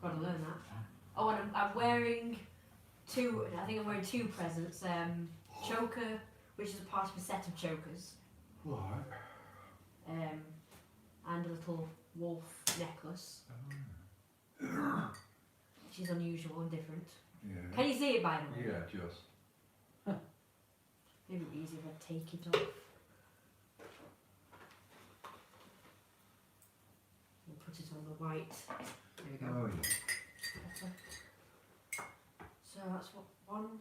A: Gotta learn that. Oh, and I'm wearing two. I think I'm wearing two presents. Choker, which is a part of a set of chokers.
C: Right.
A: And a little wolf necklace, which is unusual and different.
C: Yeah.
A: Can you see it by the way?
C: Yeah, just.
A: Maybe it'd be easier if I take it off. We'll put it on the white. There we go.
C: Oh yeah.
A: So that's what 1,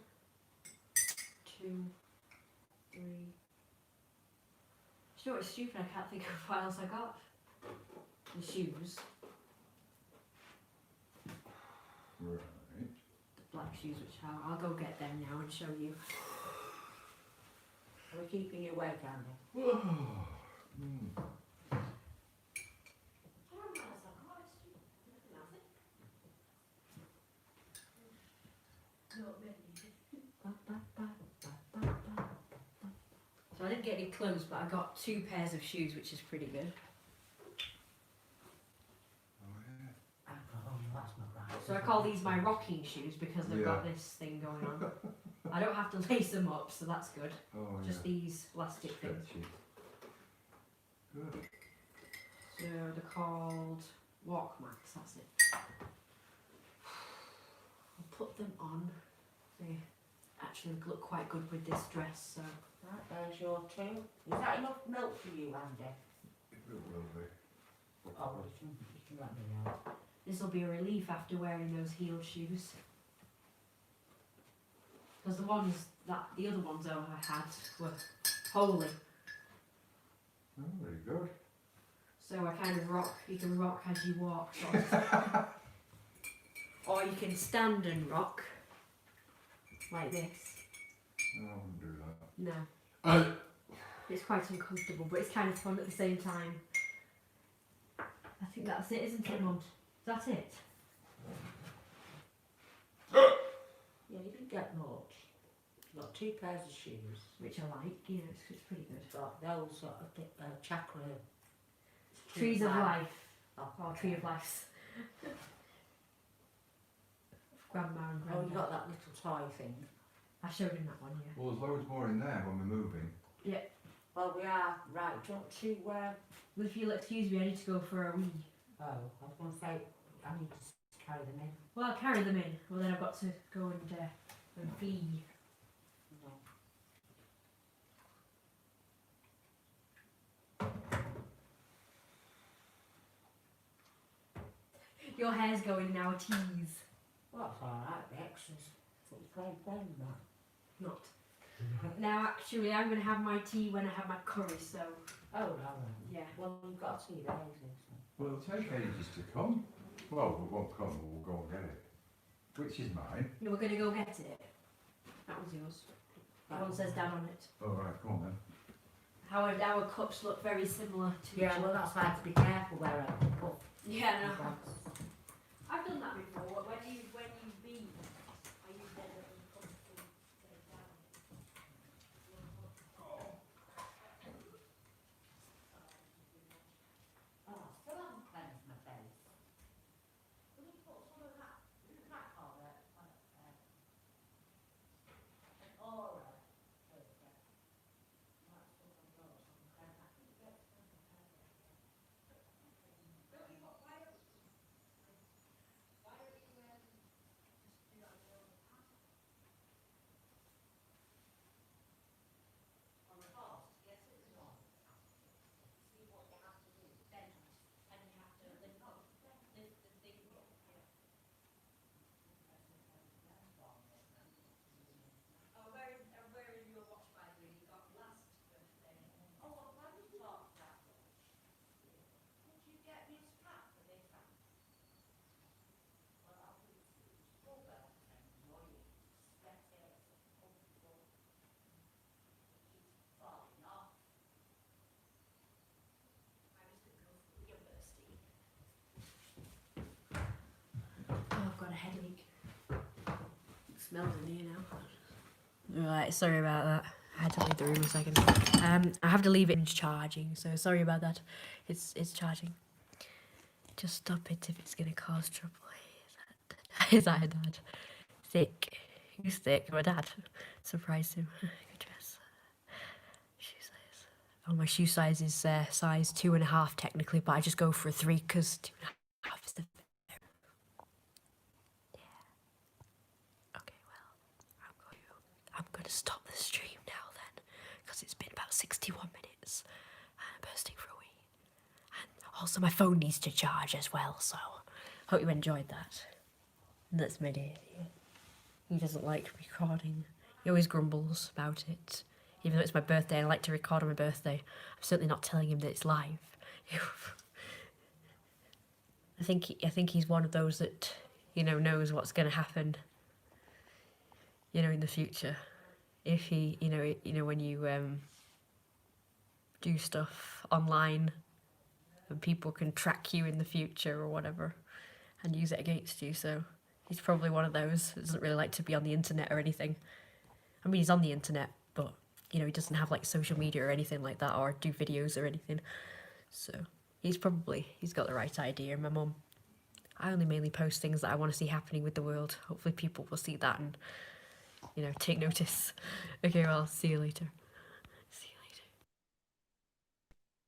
A: 2, 3. Do you know what's stupid? I can't think of what else I got. The shoes,
C: Right.
A: the black shoes, which I'll go get them now and show you.
B: Are we keeping you awake, Andy?
A: So I didn't get any clothes, but I got 2 pairs of shoes, which is pretty good.
C: Oh yeah.
B: Oh, that's not right.
A: So I call these my rocking shoes because they've got
C: Yeah.
A: this thing going on. I don't have to lace them up, so that's good.
C: Oh yeah.
A: Just these elastic things.
C: Stretchy. Good.
A: So they're called Walk Max, that's it. I'll put them on. They actually look quite good with this dress, so.
B: Right, there's your 2. Is that enough milk for you, Andy?
C: It will be.
B: Oh, well, you can let me know.
A: This will be a relief after wearing those heeled shoes. Because the other ones I had were holy.
C: Oh, very good.
A: So I kind of rock, you can rock as you walk, sort of. Or you can stand and rock, like this.
C: No, I wouldn't do that.
A: No. It's quite uncomfortable, but it's kind of fun at the same time. I think that's it, isn't it, Mum? Is that it?
B: Yeah, you didn't get much. You've got 2 pairs of shoes.
A: Which I like, you know, it's pretty good.
B: You've got those sort of chakra.
A: Trees of life.
B: Oh,
A: Or tree of life. Grandma and
B: Oh,
A: Grandpa.
B: you got that little toy thing.
A: I showed him that one, yeah.
C: Well, there's loads more in there when we're moving.
B: Well, we are. Right, do you want to...
A: Well, if you'll excuse me, I need to go for a wee.
B: Oh, I was going to say, I need to carry them in.
A: Well, I'll carry them in. Well, then I've got to go and flee.
B: No.
A: Your hair's going now, a tease.
B: Well, that's alright, the extras. But you playing that.
A: Not. Now, actually, I'm going to have my tea when I have my curry, so,
B: Oh, right.
A: yeah.
B: Well, you've got to see those.
C: Well, it'll take ages to come. Well, it won't come, but we'll go and get it. Which is mine.
A: Yeah, we're going to go get it. That was yours. That one says Dad on it.
C: Alright, come on then.
A: Our cups look very similar to
B: Yeah,
A: each
B: well,
A: other.
B: that's why I have to be careful where I put
A: Yeah, no.
B: the
A: I've done that before. When you beat, I use them as a cup to take down.
B: Oh, I still haven't cleansed my face. Will you put some of that crack on it?
A: smells in here now. Right, sorry about that. I had to leave the room a second. I have to leave it in charging, so sorry about that. It's charging. Just stop it if it's gonna cause trouble. Is that a dad? Thick. Who's thick? My dad. Surprise him. Good dress. Shoe size. Oh, my shoe size is size 2.5 technically, but I just go for a 3 because 2.5 is the. Yeah. Okay, well, I'm gonna stop the stream now then, because it's been about 61 minutes. And I'm bursting for a wee. And also my phone needs to charge as well, so hope you enjoyed that. And that's my day. He doesn't like recording. He always grumbles about it. Even though it's my birthday, I like to record on my birthday. I'm certainly not telling him that it's live. I think he's one of those that, knows what's going to happen, in the future. If he, when you do stuff online and people can track you in the future or whatever and use it against you, so he's probably one of those that doesn't really like to be on the internet or anything. I mean, he's on the internet, but, he doesn't have, social media or anything like that, or do videos or anything. So, he's got the right idea. My mum, I only mainly post things that I want to see happening with the world. Hopefully people will see that and, take notice. Okay, well, I'll see you later.